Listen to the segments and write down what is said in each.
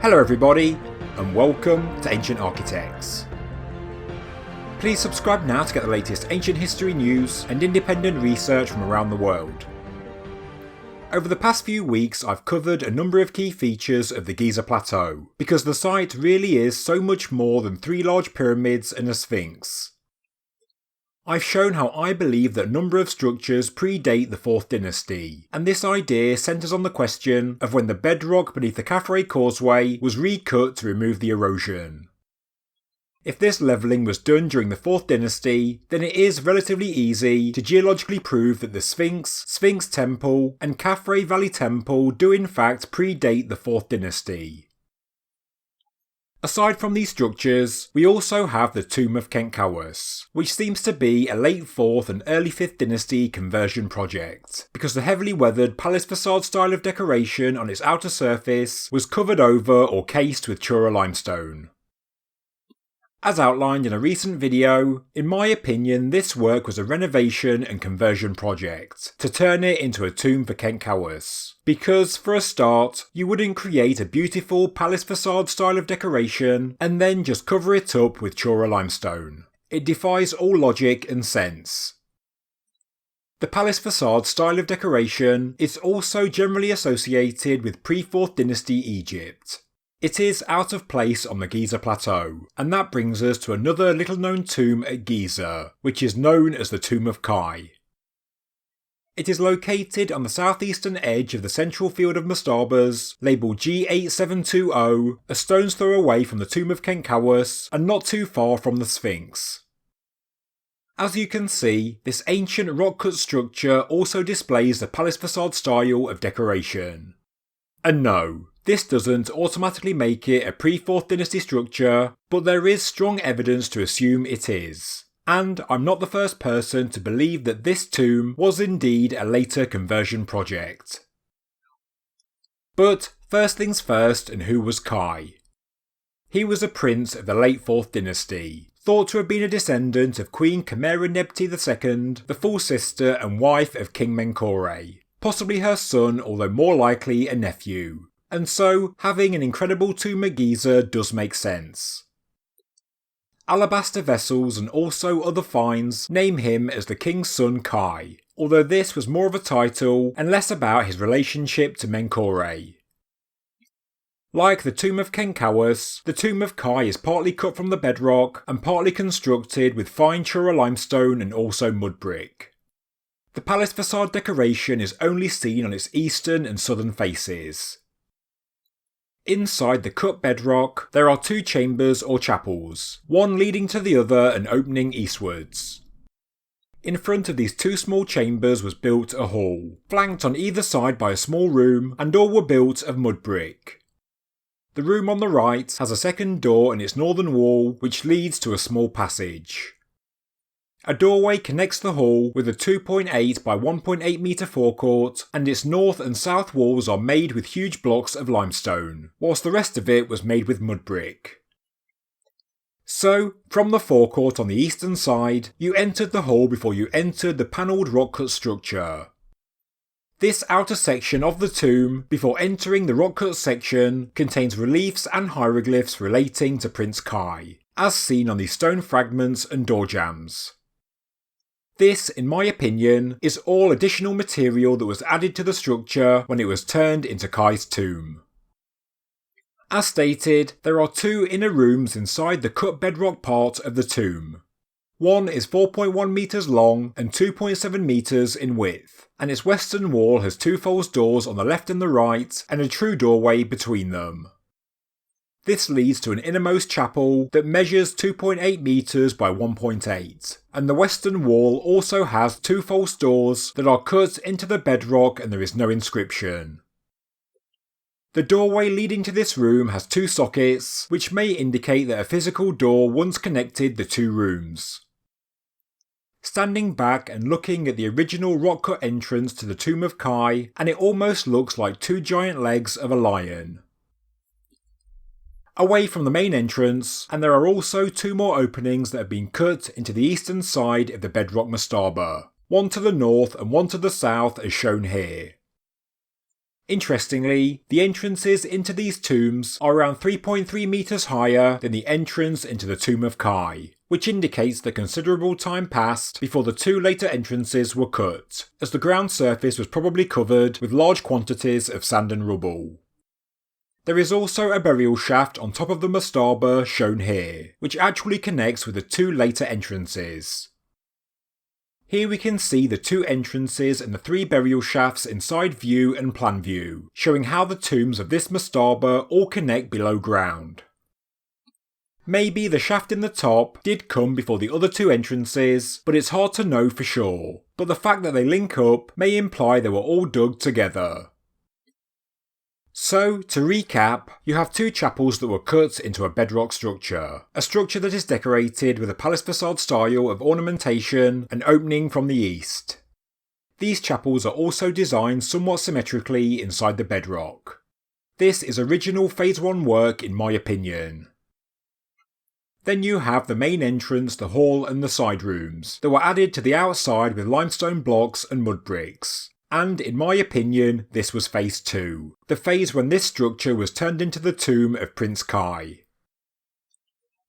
Hello everybody, and welcome to Ancient Architects. Please subscribe now to get the latest ancient history news and independent research from around the world. Over the past few weeks I've covered a number of key features of the Giza Plateau, because the site really is so much more than 3 large pyramids and a sphinx. I've shown how I believe that a number of structures predate the 4th dynasty, and this idea centres on the question of when the bedrock beneath the Khafre causeway was recut to remove the erosion. If this levelling was done during the 4th dynasty, then it is relatively easy to geologically prove that the Sphinx, Sphinx Temple and Khafre Valley Temple do in fact predate the 4th dynasty. Aside from these structures, we also have the Tomb of Khentkawes, which seems to be a late 4th and early 5th dynasty conversion project, because the heavily weathered Palace Façade style of decoration on its outer surface was covered over or cased with Tura Limestone. As outlined in a recent video, in my opinion this work was a renovation and conversion project, to turn it into a tomb for Khentkawes. Because, for a start, you wouldn't create a beautiful Palace Façade style of decoration and then just cover it up with Tura Limestone. It defies all logic and sense. The Palace Façade style of decoration is also generally associated with pre-4th dynasty Egypt. It is out of place on the Giza Plateau, and that brings us to another little known tomb at Giza, which is known as the Tomb of Khentkawes. It is located on the southeastern edge of the central field of mastabas, labelled G8720, a stone's throw away from the Tomb of Khentkawes and not too far from the Sphinx. As you can see, this ancient rock-cut structure also displays the Palace Façade style of decoration. And no, this doesn't automatically make it a pre-4th dynasty structure, but there is strong evidence to assume it is. And I'm not the first person to believe that this tomb was indeed a later conversion project. But first things first, and who was Kai? He was a prince of the late 4th dynasty, thought to have been a descendant of Queen Khmerennebti II, the full sister and wife of King Menkore, possibly her son, although more likely a nephew. And so, having an incredible tomb at Giza does make sense. Alabaster vessels and also other finds name him as the king's son Kai, although this was more of a title and less about his relationship to Menkore. Like the Tomb of Khentkawes, the Tomb of Kai is partly cut from the bedrock and partly constructed with fine Tura limestone and also mud brick. The Palace Façade decoration is only seen on its eastern and southern faces. Inside the cut bedrock, there are 2 chambers or chapels, one leading to the other and opening eastwards. In front of these 2 small chambers was built a hall, flanked on either side by a small room, and all were built of mud brick. The room on the right has a second door in its northern wall which leads to a small passage. A doorway connects the hall with a 2.8 by 1.8 metre forecourt, and its north and south walls are made with huge blocks of limestone, whilst the rest of it was made with mud brick. So, from the forecourt on the eastern side, you entered the hall before you entered the panelled rock-cut structure. This outer section of the tomb, before entering the rock-cut section, contains reliefs and hieroglyphs relating to Prince Kai, as seen on these stone fragments and door jambs. This, in my opinion, is all additional material that was added to the structure when it was turned into Kai's tomb. As stated, there are 2 inner rooms inside the cut bedrock part of the tomb. One is 4.1 metres long and 2.7 metres in width, and its western wall has 2 false doors on the left and the right, and a true doorway between them. This leads to an innermost chapel that measures 2.8 metres by 1.8, and the western wall also has 2 false doors that are cut into the bedrock and there is no inscription. The doorway leading to this room has 2 sockets, which may indicate that a physical door once connected the 2 rooms. Standing back and looking at the original rock-cut entrance to the Tomb of Kai, and it almost looks like 2 giant legs of a lion. Away from the main entrance, and there are also 2 more openings that have been cut into the eastern side of the bedrock mastaba, one to the north and one to the south as shown here. Interestingly, the entrances into these tombs are around 3.3 metres higher than the entrance into the Tomb of Kai, which indicates that considerable time passed before the two later entrances were cut, as the ground surface was probably covered with large quantities of sand and rubble. There is also a burial shaft on top of the mastaba shown here, which actually connects with the two later entrances. Here we can see the two entrances and the three burial shafts in side view and plan view, showing how the tombs of this mastaba all connect below ground. Maybe the shaft in the top did come before the other two entrances, but it's hard to know for sure, but the fact that they link up may imply they were all dug together. So, to recap, you have two chapels that were cut into a bedrock structure, a structure that is decorated with a palace facade style of ornamentation and opening from the east. These chapels are also designed somewhat symmetrically inside the bedrock. This is original Phase 1 work in my opinion. Then you have the main entrance, the hall and the side rooms, that were added to the outside with limestone blocks and mud bricks. And in my opinion, this was Phase 2, the phase when this structure was turned into the tomb of Prince Kai.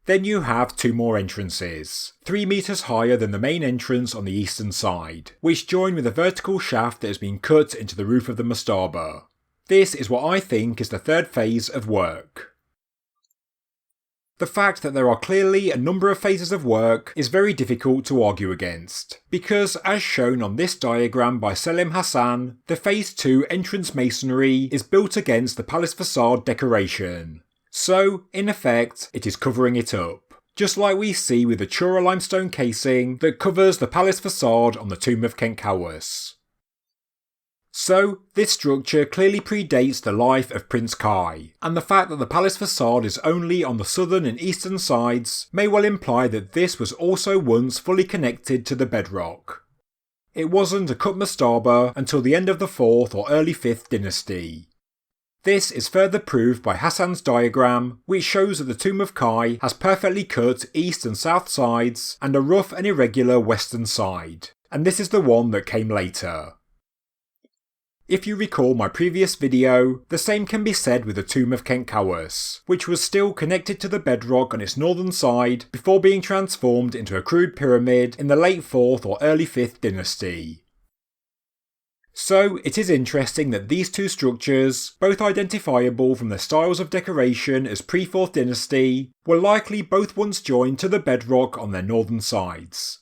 Then you have two more entrances, 3 metres higher than the main entrance on the eastern side, which join with a vertical shaft that has been cut into the roof of the mastaba. This is what I think is the third phase of work. The fact that there are clearly a number of phases of work is very difficult to argue against, because as shown on this diagram by Selim Hassan, the Phase 2 entrance masonry is built against the palace facade decoration. So, in effect, it is covering it up, just like we see with the Tura Limestone casing that covers the palace facade on the Tomb of Khentkawes. So, this structure clearly predates the life of Prince Kai, and the fact that the palace facade is only on the southern and eastern sides may well imply that this was also once fully connected to the bedrock. It wasn't a cut mastaba until the end of the 4th or early 5th dynasty. This is further proved by Hassan's diagram, which shows that the Tomb of Kai has perfectly cut east and south sides and a rough and irregular western side, and this is the one that came later. If you recall my previous video, the same can be said with the Tomb of Khentkawes, which was still connected to the bedrock on its northern side before being transformed into a crude pyramid in the late 4th or early 5th dynasty. So it is interesting that these two structures, both identifiable from their styles of decoration as pre-4th dynasty, were likely both once joined to the bedrock on their northern sides.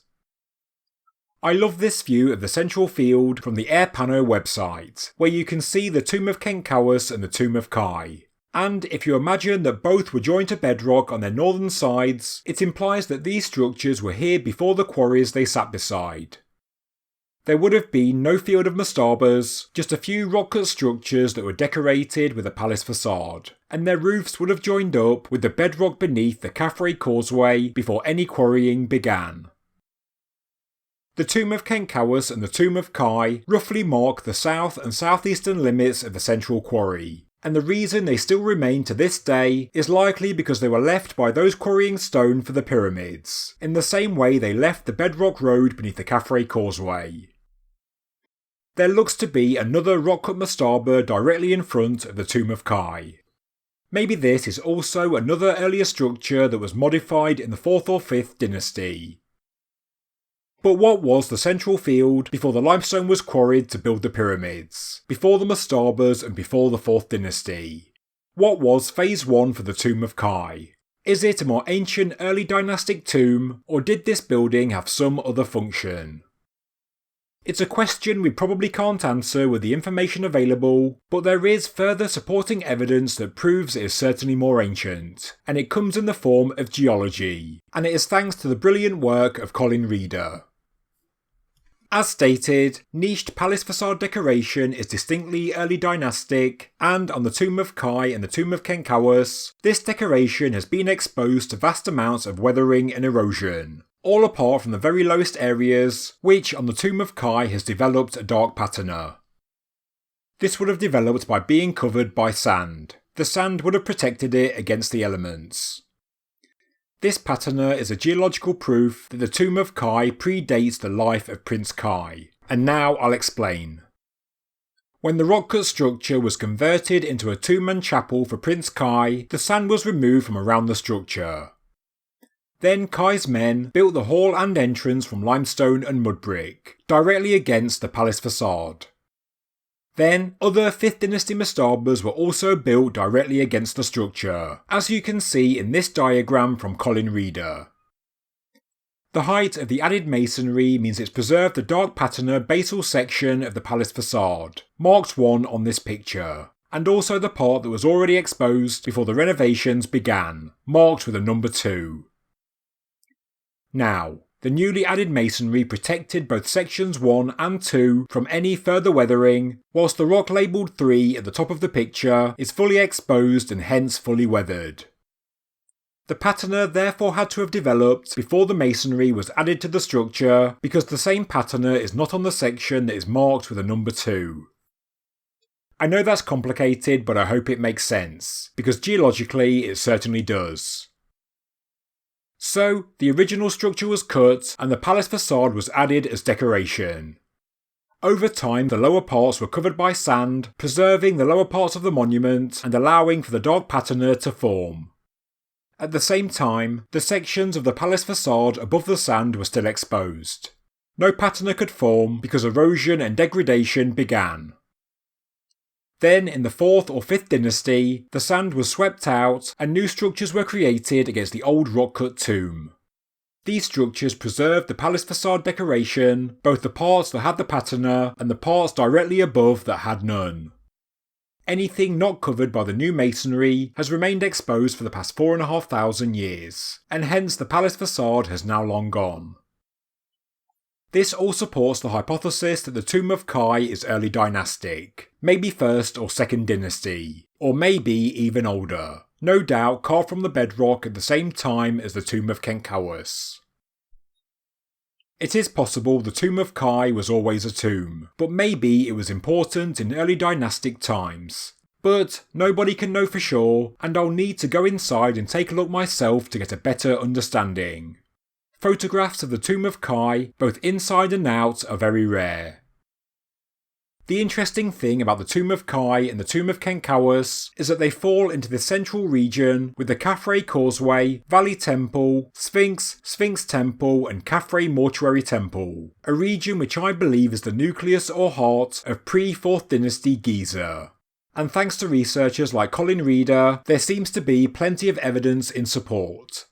I love this view of the central field from the Air Pano website, where you can see the Tomb of Khentkawes and the Tomb of Kai. And if you imagine that both were joined to bedrock on their northern sides, it implies that these structures were here before the quarries they sat beside. There would have been no field of mastabas, just a few rock-cut structures that were decorated with a palace facade, and their roofs would have joined up with the bedrock beneath the Khafre causeway before any quarrying began. The Tomb of Khentkawes and the Tomb of Kai roughly mark the south and southeastern limits of the central quarry, and the reason they still remain to this day is likely because they were left by those quarrying stone for the pyramids, in the same way they left the bedrock road beneath the Khafre causeway. There looks to be another rock-cut mastaba directly in front of the Tomb of Kai. Maybe this is also another earlier structure that was modified in the 4th or 5th dynasty. But what was the central field before the limestone was quarried to build the pyramids, before the mastabas and before the 4th dynasty? What was Phase 1 for the Tomb of Kai? Is it a more ancient early dynastic tomb, or did this building have some other function? It's a question we probably can't answer with the information available, but there is further supporting evidence that proves it is certainly more ancient, and it comes in the form of geology, and it is thanks to the brilliant work of Colin Reeder. As stated, niched palace facade decoration is distinctly early dynastic, and on the Tomb of Kai and the Tomb of Khentkawes, this decoration has been exposed to vast amounts of weathering and erosion, all apart from the very lowest areas, which on the Tomb of Kai has developed a dark patina. This would have developed by being covered by sand. The sand would have protected it against the elements. This patina is a geological proof that the Tomb of Kai predates the life of Prince Kai, and now I'll explain. When the rock-cut structure was converted into a tomb and chapel for Prince Kai, the sand was removed from around the structure. Then Kai's men built the hall and entrance from limestone and mud brick, directly against the palace facade. Then, other 5th Dynasty mastabas were also built directly against the structure, as you can see in this diagram from Colin Reeder. The height of the added masonry means it's preserved the dark patina basal section of the palace facade, marked 1 on this picture, and also the part that was already exposed before the renovations began, marked with a number 2. Now, the newly added masonry protected both sections 1 and 2 from any further weathering, whilst the rock labelled 3 at the top of the picture is fully exposed and hence fully weathered. The patina therefore had to have developed before the masonry was added to the structure, because the same patina is not on the section that is marked with a number 2. I know that's complicated, but I hope it makes sense, because geologically it certainly does. So, the original structure was cut and the palace facade was added as decoration. Over time, the lower parts were covered by sand, preserving the lower parts of the monument and allowing for the dark patina to form. At the same time, the sections of the palace facade above the sand were still exposed. No patina could form because erosion and degradation began. Then, in the 4th or 5th dynasty, the sand was swept out and new structures were created against the old rock-cut tomb. These structures preserved the palace facade decoration, both the parts that had the patina and the parts directly above that had none. Anything not covered by the new masonry has remained exposed for the past 4,500 years, and hence the palace facade has now long gone. This all supports the hypothesis that the Tomb of Kai is early dynastic, maybe 1st or 2nd dynasty, or maybe even older, no doubt carved from the bedrock at the same time as the Tomb of Khentkawes. It is possible the Tomb of Kai was always a tomb, but maybe it was important in early dynastic times. But nobody can know for sure, and I'll need to go inside and take a look myself to get a better understanding. Photographs of the Tomb of Kai, both inside and out, are very rare. The interesting thing about the Tomb of Kai and the Tomb of Khentkawes is that they fall into the central region with the Khafre Causeway, Valley Temple, Sphinx Temple and Khafre Mortuary Temple, a region which I believe is the nucleus or heart of pre-4th dynasty Giza. And thanks to researchers like Colin Reeder, there seems to be plenty of evidence in support.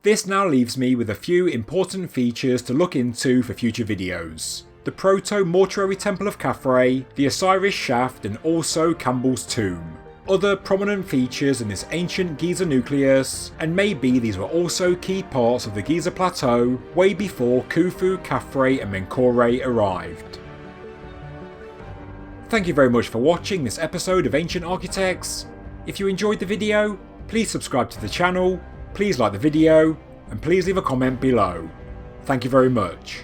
This now leaves me with a few important features to look into for future videos. The Proto-Mortuary Temple of Khafre, the Osiris Shaft and also Campbell's Tomb, other prominent features in this ancient Giza nucleus, and maybe these were also key parts of the Giza Plateau way before Khufu, Khafre and Menkore arrived. Thank you very much for watching this episode of Ancient Architects. If you enjoyed the video, please subscribe to the channel, please like the video, and please leave a comment below. Thank you very much.